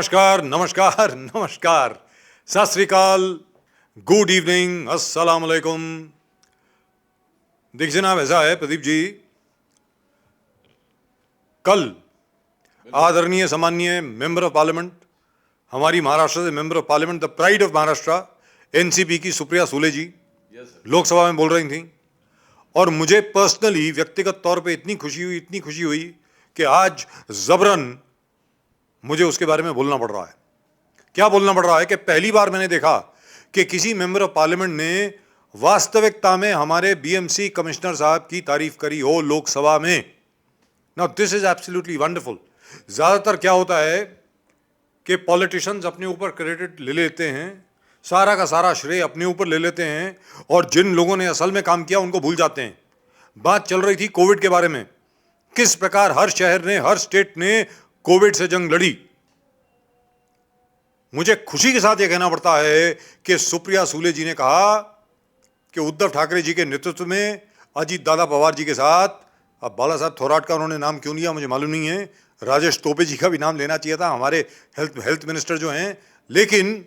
नमस्कार नमस्कार नमस्कार, सत श्री अकाल, गुड इवनिंग, अस्सलाम वालेकुम। देखिए जनाब, ऐसा है प्रदीप जी, कल आदरणीय सम्माननीय मेंबर ऑफ पार्लियामेंट, हमारी महाराष्ट्र से member of parliament, the pride of Maharashtra, NCP की सुप्रिया सुले जी लोकसभा में बोल रही थी और मुझे पर्सनली व्यक्तिगत तौर पे इतनी खुशी हुई कि आज जबरन मुझे उसके बारे में बोलना पड़ रहा है। क्या बोलना पड़ रहा है कि पहली बार मैंने देखा कि किसी मेंबर ऑफ पार्लियामेंट ने वास्तविकता में हमारे बीएमसी कमिश्नर साहब की तारीफ करी हो लोकसभा में। Now this is absolutely wonderful. ज्यादातर क्या होता है कि पॉलिटिशियंस अपने ऊपर क्रेडिट ले लेते हैं, सारा का सारा श्रेय अपने ऊपर ले लेते हैं और जिन लोगों ने असल में काम किया उनको भूल जाते हैं। बात चल रही थी कोविड के बारे में, किस प्रकार हर शहर ने, हर स्टेट ने कोविड से जंग लड़ी। मुझे खुशी के साथ यह कहना पड़ता है कि सुप्रिया सुले जी ने कहा कि उद्धव ठाकरे जी के नेतृत्व में अजीत दादा पवार जी के साथ, अब बाला साहब थोराट का उन्होंने नाम क्यों लिया मुझे मालूम नहीं है, राजेश तोपे जी का भी नाम लेना चाहिए था, हमारे हेल्थ मिनिस्टर जो हैं, लेकिन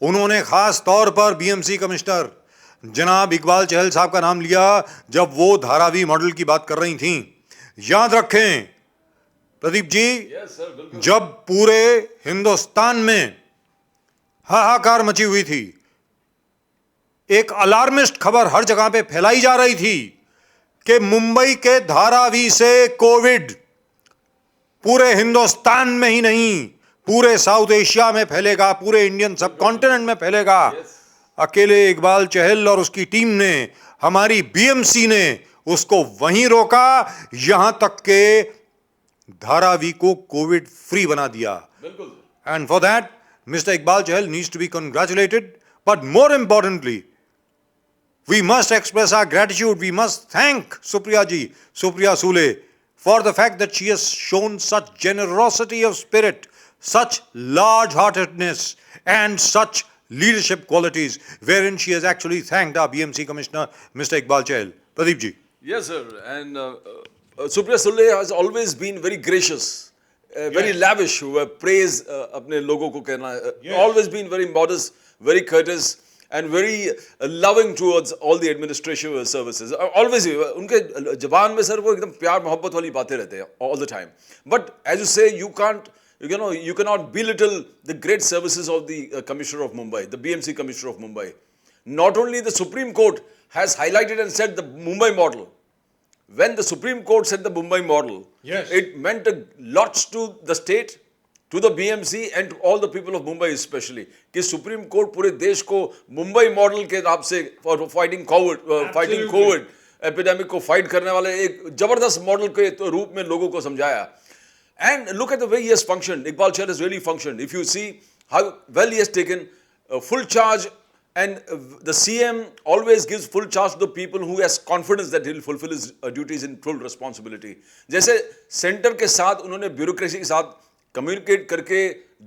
उन्होंने खास तौर पर बीएमसी कमिश्नर जनाब इकबाल चहल साहब का नाम लिया जब वो धारावी मॉडल की बात कर रही थी। याद रखें प्रदीप जी, जब पूरे हिंदुस्तान में हाहाकार मची हुई थी, एक अलार्मिस्ट खबर हर जगह पे फैलाई जा रही थी कि मुंबई के धारावी से कोविड पूरे हिंदुस्तान में ही नहीं पूरे साउथ एशिया में फैलेगा, पूरे इंडियन सब कॉन्टिनेंट में फैलेगा। अकेले इकबाल चहल और उसकी टीम ने, हमारी बीएमसी ने उसको वहीं रोका, यहां तक के धारावी को कोविड फ्री बना दिया। And for that mister Iqbal Chahal needs to be congratulated, but more importantly we must express our gratitude, we must thank Supriya Sule for the fact that she has shown such generosity of spirit, such large-heartedness and such leadership qualities, wherein she has actually thanked our BMC Commissioner, Mr. Iqbal Chahal. Pradeep ji. Yes, sir. And Supriya Sule has always been very gracious, very lavish, praise अपने लोगों को कहना, always been very modest, very courteous, and very loving towards all the administrative services. Always उनके जबान में sir वो एकदम प्यार मोहब्बत वाली बातें रहते हैं all the time. But as you say, you cannot belittle the great services of the Commissioner of Mumbai, the BMC Commissioner of Mumbai. Not only the Supreme Court has highlighted and said the Mumbai model. When the Supreme Court said the Mumbai model, it meant lots to the state, to the BMC and to all the people of Mumbai especially, कि supreme court पूरे देश को Mumbai model के नाम से for fighting Covid epidemic को fight करने वाले एक जबरदस्त मॉडल के रूप में लोगों को समझाया. And look at the way he has functioned. Iqbal Chahal has really functioned. If you see how well he has taken full charge, and the CM always gives full charge to the people who has confidence that he will fulfill his duties in full responsibility. जैसे centre के साथ उन्होंने bureaucracy के साथ communicate करके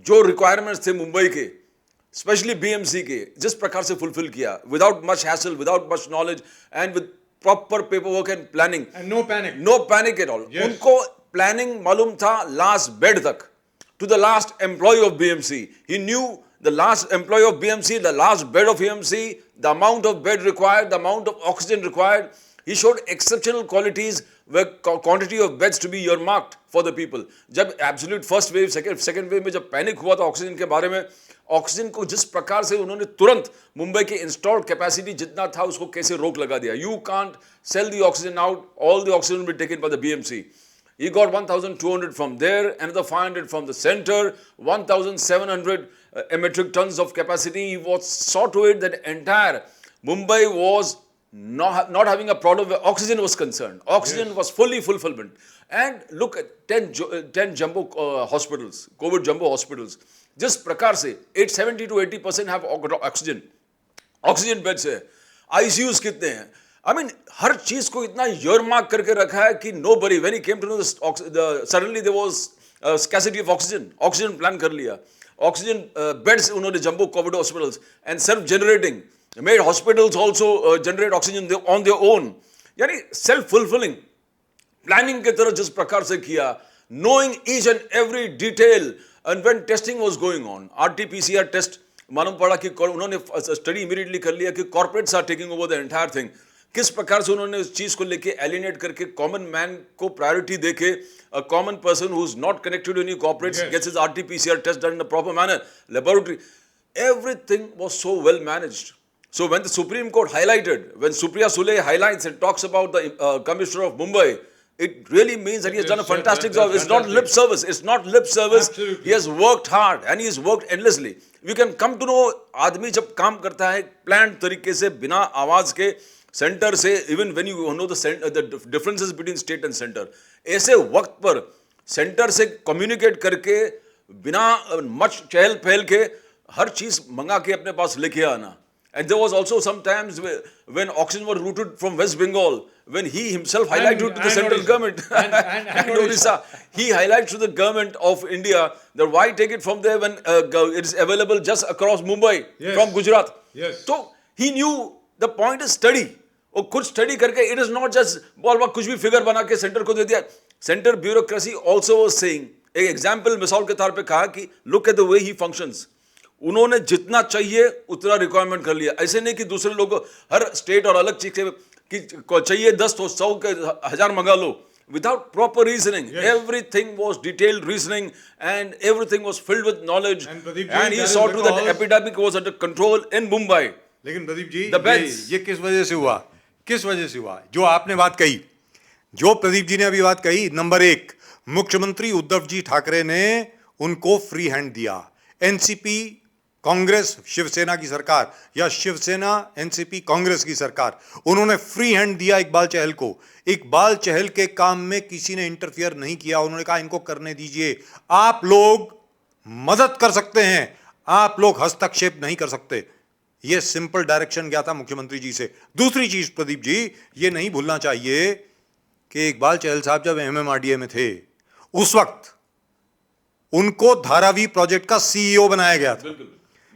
जो requirements थे मुंबई के, स्पेशली बीएमसी के, जिस प्रकार से फुलफिल किया, without much hassle, without much knowledge and with proper paper work and planning, no panic at all. उनको प्लानिंग मालूम था लास्ट बेड तक, to the last employ of BMC. He knew the last employee of BMC, the last bed of BMC, the amount of bed required, the amount of oxygen required. He showed exceptional qualities where quantity of beds to be earmarked for the people. जब absolute first wave, second wave में जब panic हुआ था oxygen के बारे में, oxygen को जिस प्रकार से उन्होंने तुरंत मुंबई की इंस्टॉल्ड कैपेसिटी जितना था उसको कैसे रोक लगा दिया. You can't sell the oxygen out, all the oxygen will be taken by the BMC. He got 1,200 from there, another 500 from the center, 1,700 metric tons of capacity. He was saw to it that entire Mumbai was not having a problem where oxygen was concerned. Oxygen was fully fulfillment. And look at 10 jumbo hospitals, COVID jumbo hospitals. जिस प्रकार से 70 to 80% have oxygen beds है, ICUs कितने हैं. I mean, हर चीज को इतना earmark करके रखा है कि nobody, when he came to know this, suddenly there was scarcity of oxygen plan कर लिया. Oxygen beds उन्होंने jumbo COVID hospitals and self-generating, made hospitals also generate oxygen on their own. यानी self-fulfilling planning के तरह जिस प्रकार से किया, knowing each and every detail And when testing was going on, RT-PCR test, मालूम पड़ा कि उन्होंने स्टडी इमीडिएटली कर लिया कि corporates are taking over the entire thing. किस प्रकार से उन्होंने उस चीज को लेके एलिनेट करके कॉमन मैन को प्रायोरिटी देके a common person who is not connected to any corporates gets his RT-PCR test done in a proper manner, laboratory, everything was so well managed. So when the Supreme Court highlighted, when Supriya Sule highlights and talks about the Commissioner of Mumbai, it really means that he has done a fantastic job. It's not lip service. It's not lip service. Absolutely. He has worked hard and he has worked endlessly. We can come to know आदमी जब काम करता है planned तरीके से बिना आवाज के सेंटर से, even when you know the differences between state and center, ऐसे वक्त पर सेंटर से कम्युनिकेट करके बिना मच चहल पहल के हर चीज मंगा के अपने पास लेके आना. And there was also some times when oxygen were routed from West Bengal, when he himself highlighted to the central Odisha. government And Odisha. He highlighted to the government of India that why take it from there when it is available just across Mumbai Yes. from Gujarat. Yes. So he knew the point is study. और खुद study करके it is not just बोल कुछ भी figure बना के centre को दे दिया. Centre bureaucracy also was saying, एक एग्जाम्पल मिसाल के तौर पे कहा कि look at the way he functions. उन्होंने जितना चाहिए उतना रिक्वायरमेंट कर लिया. ऐसे नहीं कि दूसरे लोगों हर स्टेट और अलग चीज कि चाहिए 10 तो 100 के 1000 मंगा लो. Without proper reasoning, Yes. everything was detailed reasoning and everything was filled with knowledge. And Pradeep ji, And he that is saw to that because- epidemic was under control in Mumbai. लेकिन Pradeep ji The beds. ये किस वजह से हुआ? किस वजह से हुआ? जो आपने बात कही, जो प्रदीप जी ने अभी बात कही, नंबर 1, मुख्यमंत्री उद्धव जी ठाकरे ने उनको फ्री हैंड दिया. एनसीपी कांग्रेस शिवसेना की सरकार या शिवसेना एनसीपी कांग्रेस की सरकार, उन्होंने फ्री हैंड दिया इकबाल चहल को. इकबाल चहल के काम में किसी ने इंटरफियर नहीं किया. उन्होंने कहा इनको करने दीजिए, आप लोग मदद कर सकते हैं, आप लोग हस्तक्षेप नहीं कर सकते. ये सिंपल डायरेक्शन गया था मुख्यमंत्री जी से. दूसरी चीज प्रदीप जी, ये नहीं भूलना चाहिए कि इकबाल चहल साहब जब एमएमआरडीए में थे, उस वक्त उनको धारावी प्रोजेक्ट का सीईओ बनाया गया था.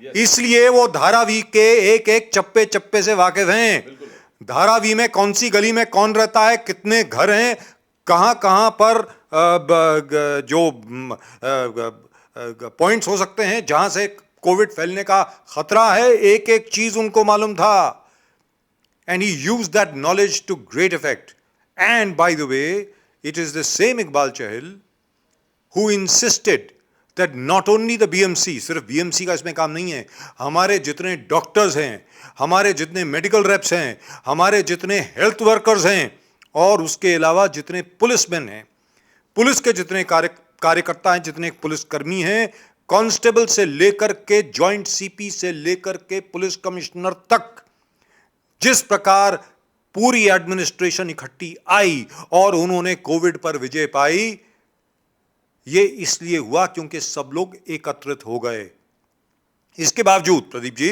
इसलिए वो धारावी के एक एक चप्पे चप्पे से वाकिफ हैं. धारावी में कौन सी गली में कौन रहता है, कितने घर हैं, कहां कहां पर जो पॉइंट्स हो सकते हैं जहां से कोविड फैलने का खतरा है, एक एक चीज उनको मालूम था. And he used that knowledge to great effect. And by the way, it is the same Iqbal Chahal who insisted that not only the BMC, सिर्फ BMC का इसमें काम नहीं है, हमारे जितने डॉक्टर्स हैं, हमारे जितने मेडिकल रेप्स हैं, हमारे जितने हेल्थ वर्कर्स हैं, और उसके अलावा जितने पुलिसमैन हैं, पुलिस के जितने कार्यकर्ता हैं, जितने पुलिसकर्मी हैं, कांस्टेबल से लेकर के जॉइंट सीपी से लेकर के पुलिस कमिश्नर तक, जिस प्रकार पूरी एडमिनिस्ट्रेशन इकट्ठी आई और उन्होंने कोविड पर विजय पाई, ये इसलिए हुआ क्योंकि सब लोग एकत्रित हो गए. इसके बावजूद प्रदीप जी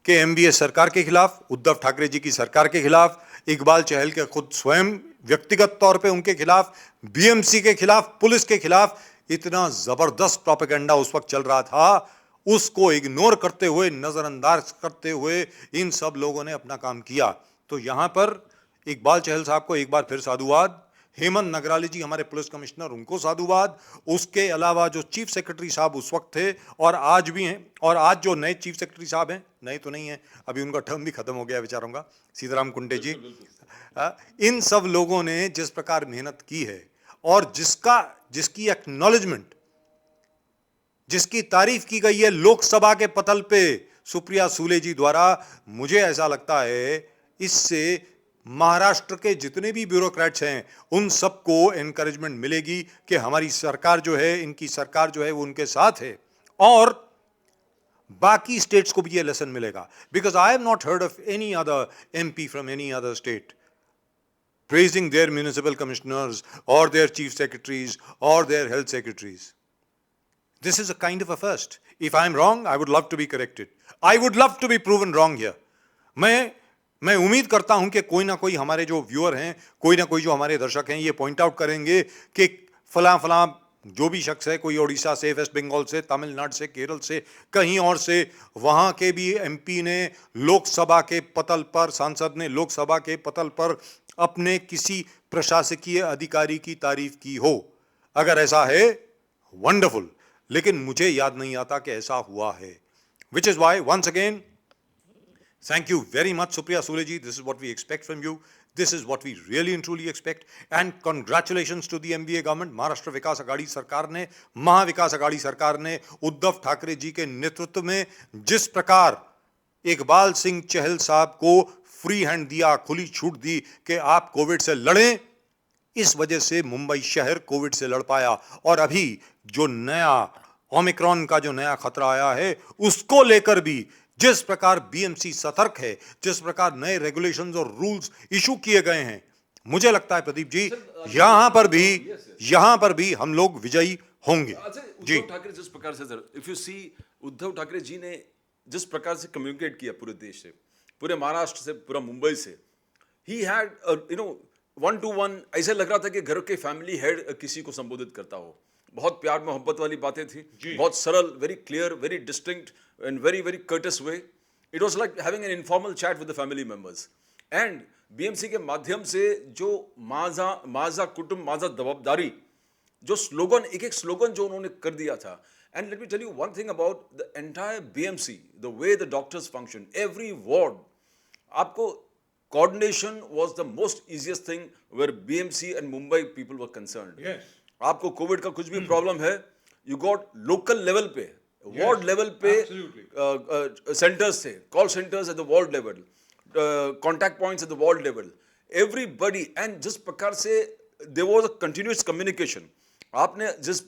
के एमबीएस सरकार के खिलाफ, उद्धव ठाकरे जी की सरकार के खिलाफ, इकबाल चहल के खुद स्वयं व्यक्तिगत तौर पे उनके खिलाफ, बीएमसी के खिलाफ, पुलिस के खिलाफ इतना जबरदस्त प्रोपेगेंडा उस वक्त चल रहा था. उसको इग्नोर करते हुए, नजरअंदाज करते हुए इन सब लोगों ने अपना काम किया. तो यहां पर इकबाल चहल साहब को एक बार फिर साधुवाद. हेमंत नगराली जी हमारे पुलिस कमिश्नर, उनको साधुवाद. उसके अलावा जो चीफ सेक्रेटरी साहब उस वक्त थे और आज भी हैं, और आज जो नए चीफ सेक्रेटरी साहब हैं, नए तो नहीं हैं, अभी उनका टर्म भी खत्म हो गया बेचारों का, सीताराम कुंटे जी, इन सब लोगों ने जिस प्रकार मेहनत की है और जिसकी एक्नॉलेजमेंट, जिसकी तारीफ की गई है लोकसभा के पटल पे सुप्रिया सूले जी द्वारा, मुझे ऐसा लगता है इससे महाराष्ट्र के जितने भी ब्यूरोक्रेट्स हैं उन सबको एनकरेजमेंट मिलेगी कि हमारी सरकार जो है, इनकी सरकार जो है वो उनके साथ है. और बाकी स्टेट्स को भी ये लेसन मिलेगा. Because I have not heard of any other MP from any other state praising their municipal commissioners or their chief secretaries or their health secretaries. This is a kind of a first. If I am wrong, I would love to be corrected. I would love to be proven wrong here. मैं उम्मीद करता हूं कि कोई ना कोई हमारे जो व्यूअर हैं, कोई ना कोई जो हमारे दर्शक हैं, ये पॉइंट आउट करेंगे कि फलां जो भी शख्स है, कोई ओडिशा से, वेस्ट बंगाल से, तमिलनाडु से, केरल से, कहीं और से, वहां के भी एमपी ने लोकसभा के पटल पर, सांसद ने लोकसभा के पटल पर अपने किसी प्रशासकीय अधिकारी की तारीफ की हो. अगर ऐसा है, वंडरफुल, लेकिन मुझे याद नहीं आता कि ऐसा हुआ है. Which is why once again, thank you very much, Supriya Sule ji. This is what we expect from you. This is what we really and truly expect. And congratulations to the MBA government. Maharashtra विकास आघाड़ी सरकार ने, महाविकास आघाड़ी सरकार ने उद्धव ठाकरे जी के नेतृत्व में जिस प्रकार इकबाल सिंह चहल साहब को फ्री हैंड दिया, खुली छूट दी कि आप कोविड से लड़ें, इस वजह से मुंबई शहर कोविड से लड़ पाया. और अभी जो नया ओमिक्रॉन का जो नया खतरा आया है, उसको लेकर भी जिस प्रकार बीएमसी सतर्क है, जिस प्रकार नए रेगुलेशंस और रूल्स इशू किए गए हैं, मुझे लगता है प्रदीप जी यहां पर भी हम लोग विजयी होंगे. जी, उद्धव ठाकरे जिस प्रकार से, sir, if you see, Uddhav Thackeray ji ने जिस प्रकार से कम्युनिकेट किया पूरे देश से, पूरे महाराष्ट्र से, पूरा मुंबई से, he had one two one, ऐसे लग रहा था कि घर के फैमिली हेड किसी को संबोधित करता हो. बहुत प्यार मोहब्बत वाली बातें थी, बहुत सरल, very clear, very distinct and very very courteous way. It was like having an informal chat with the family members. And BMC के माध्यम से जो माझा कुटुंब माझा जवाबदारी, जो स्लोगन, एक एक स्लोगन जो उन्होंने कर दिया था. And let me tell you one thing about the entire BMC, the way the doctors function, every ward, आपको coordination was the most easiest thing where BMC and Mumbai people were concerned. Yes. आपको COVID का कुछ भी problem है, you got local level पे, ward level पे centres थे, call centres at the ward level, contact points at the ward level, everybody. And जिस प्रकार से there was a continuous communication, आपने जिस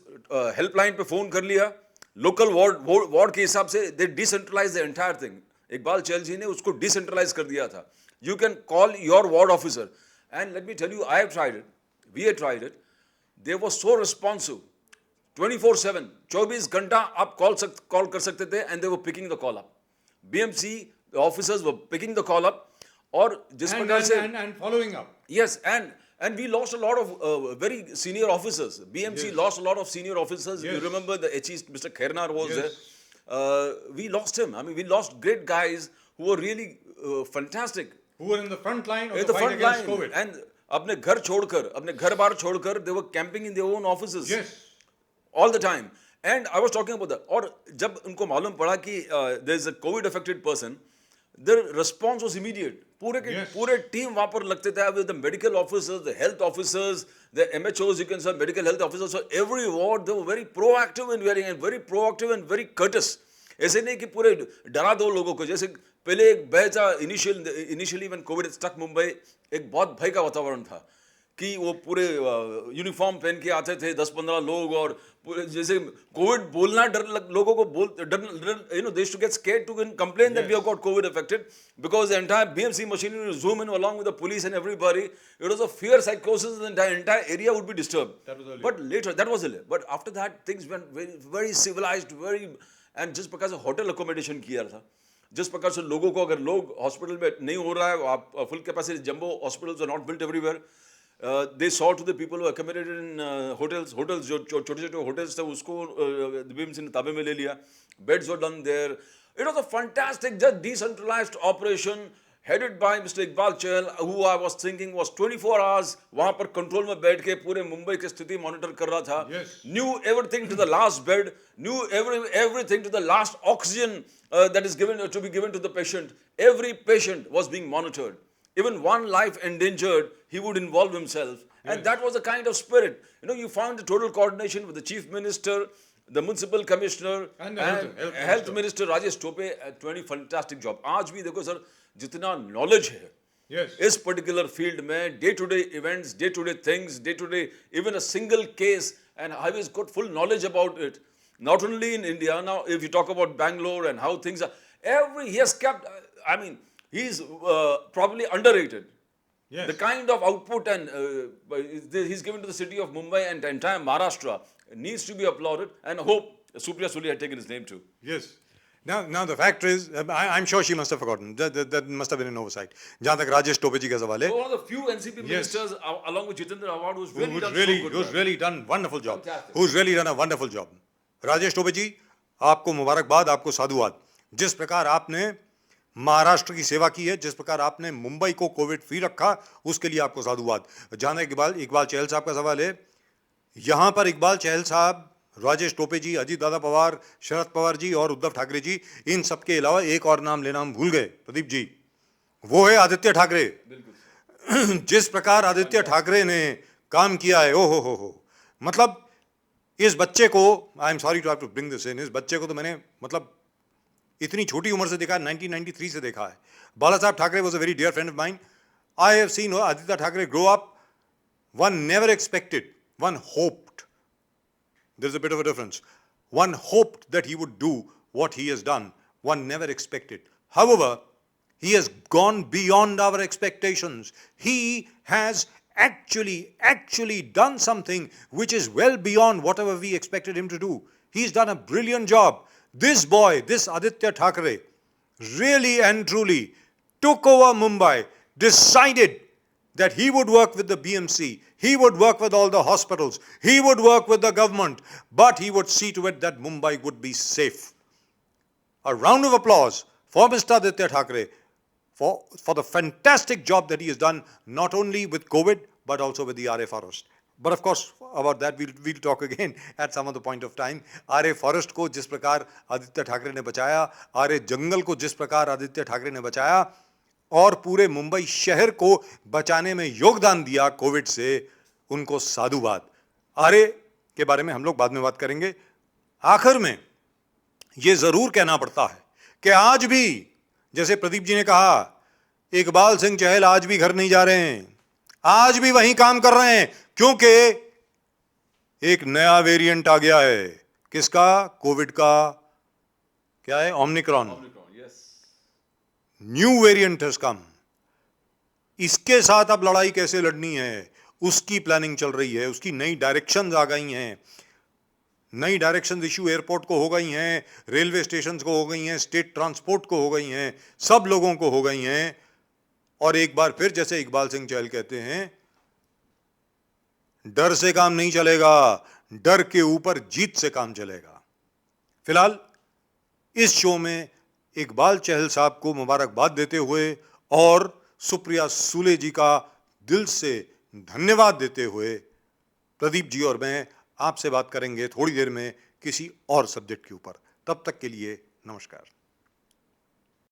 हेल्पलाइन पे फोन कर लिया, लोकल वार्ड के हिसाब से they decentralise the entire thing. Iqbal Chahal ji ने उसको डिसेंट्रलाइज कर दिया था. You can call your ward officer, and let me tell you, I have tried it, we have tried it. They were so responsive, 24/7, 24 घंटा आप कॉल कर सकते थे, and they were picking the call up. BMC the officers were picking the call up, और जिस प्रकार से and following up. Yes, and we lost a lot of very senior officers. BMC lost a lot of senior officers. You remember the HE, Mr. Khairnar was there. We lost him. I mean, we lost great guys who were really fantastic. Who were in the front line of In the the fight front against line, COVID. and अपने घर छोड़कर, अपने घर बार छोड़कर, they were camping in their own offices. Yes. All the time. And I was talking about that. और जब उनको मालूम पड़ा कि there is a COVID affected person, their response was immediate. पूरे के पूरे टीम वहाँ पर लगते थे, with the medical officers, the health officers, the MHOs, you can say medical health officers. So every ward they were very proactive and very courteous. ऐसे नहीं कि पूरे डरा दो लोगों को. जैसे पहले एक भय था, initially when COVID stuck Mumbai, एक बहुत भय का वातावरण था कि वो पूरे यूनिफॉर्म पहन के आते थे 10-15 लोग, और पूरे जैसे कोविड बोलना लोगों को they used to get scared to complain that we have got COVID affected, because the entire BMC machinery would zoom in along with the police and everybody. It was a fear psychosis, and the entire area would be disturbed. But later, that was earlier. But after that, things went very, very civilized, and जिस प्रकार से hotel accommodation किया था, जिस प्रकार से लोगों को, अगर लोग हॉस्पिटल में नहीं हो रहा है, आप full capacity jumbo hospitals are not built everywhere, they saw to the people who accommodated in hotels जो छोटे-छोटे होटल्स थे, उसको बीएमसी ने ताबे में ले लिया. Beds were done there. It was a fantastic just decentralised operation headed by Mr. Iqbal Chahal, who I was thinking was 24 hours वहाँ पर कंट्रोल में बैठ के पूरे मुंबई की स्थिति मॉनिटर कर रहा था. Knew everything to the last bed, knew everything to the last oxygen that is to be given to the patient. Every patient was being monitored. Even one life endangered, he would involve himself. And that was the kind of spirit. You found the total coordination with the chief minister, the municipal commissioner, and the health minister Rajesh Tope. 20 fantastic job. आज भी देखो sir, जितना knowledge है इस particular field में, day to day events, day to day things, day to day even a single case, and I have got full knowledge about it. Not only in India, now if you talk about Bangalore and how things are, he has kept, I mean, he's probably underrated. Yes. The kind of output and he's given to the city of Mumbai and the entire Maharashtra needs to be applauded, and I hope Supriya Sule had taken his name too. Yes. Now the fact is, I'm sure she must have forgotten. That must have been an oversight. जहाँ तक राजेश टोपे जी का सवाल है, One of the few NCP ministers, along with Jitendra Awad, who's really done wonderful job. Fantastic. Who's really done a wonderful job. Rajesh Tope जी, आपको मुबारकबाद, आपको साधुवाद. जिस प्रकार आपने महाराष्ट्र की सेवा की है, जिस प्रकार आपने मुंबई को कोविड फ्री रखा, उसके लिए आपको साधुवाद. जहाँ तक इकबाल चहल साहब का सवाल है, यहाँ पर इकबाल चहल साहब राजेश टोपे जी, अजीत दादा पवार, शरद पवार जी और उद्धव ठाकरे जी, इन सबके अलावा एक और नाम लेना हम भूल गए प्रदीप जी, वो है आदित्य ठाकरे। जिस प्रकार आदित्य ठाकरे ने काम किया है, ओ हो, मतलब इस बच्चे को, I am sorry to have to bring this in, इस बच्चे को तो मैंने मतलब इतनी छोटी उम्र से देखा, 1993 से देखा है। Balasaheb Thackeray was a very dear friend of mine. I have seen Aaditya Thackeray grow up. One never expected, one hoped, there's a bit of a difference. One hoped that he would do what he has done. One never expected. However, he has gone beyond our expectations. He has actually done something which is well beyond whatever we expected him to do. He's done a brilliant job. This boy, this Aditya Thackeray, really and truly took over Mumbai, decided that he would work with the BMC, he would work with all the hospitals, he would work with the government, but he would see to it that Mumbai would be safe. A round of applause for Mr. Aditya Thackeray for the fantastic job that he has done, not only with COVID, but also with the RA Forest. But of course, about that we'll talk again at some other point of time. RA Forest को जिस प्रकार आदित्य ठाकरे ने बचाया, RA जंगल को जिस प्रकार आदित्य ठाकरे ने बचाया, और पूरे मुंबई शहर को बचाने में योगदान दिया कोविड से, उनको साधुवाद। आरे के बारे में हम लोग बाद में बात करेंगे। आखिर में यह जरूर कहना पड़ता है कि आज भी, जैसे प्रदीप जी ने कहा, इकबाल सिंह चहल आज भी घर नहीं जा रहे हैं, आज भी वहीं काम कर रहे हैं, क्योंकि एक नया वेरिएंट आ गया है। किसका? कोविड का। क्या है? Omicron. New variant has come. इसके साथ अब लड़ाई कैसे लड़नी है, उसकी प्लानिंग चल रही है, उसकी नई डायरेक्शंस आ गई हैं, नई डायरेक्शंस इशू एयरपोर्ट को हो गई हैं, रेलवे स्टेशंस को हो गई हैं, स्टेट ट्रांसपोर्ट को हो गई हैं, सब लोगों को हो गई हैं। और एक बार फिर, जैसे इकबाल सिंह चहल कहते हैं, डर से काम नहीं चलेगा, डर के ऊपर जीत से काम चलेगा। फिलहाल इस शो में इकबाल चहल साहब को मुबारकबाद देते हुए और सुप्रिया सूले जी का दिल से धन्यवाद देते हुए प्रदीप जी और मैं आपसे बात करेंगे थोड़ी देर में किसी और सब्जेक्ट के ऊपर। तब तक के लिए नमस्कार।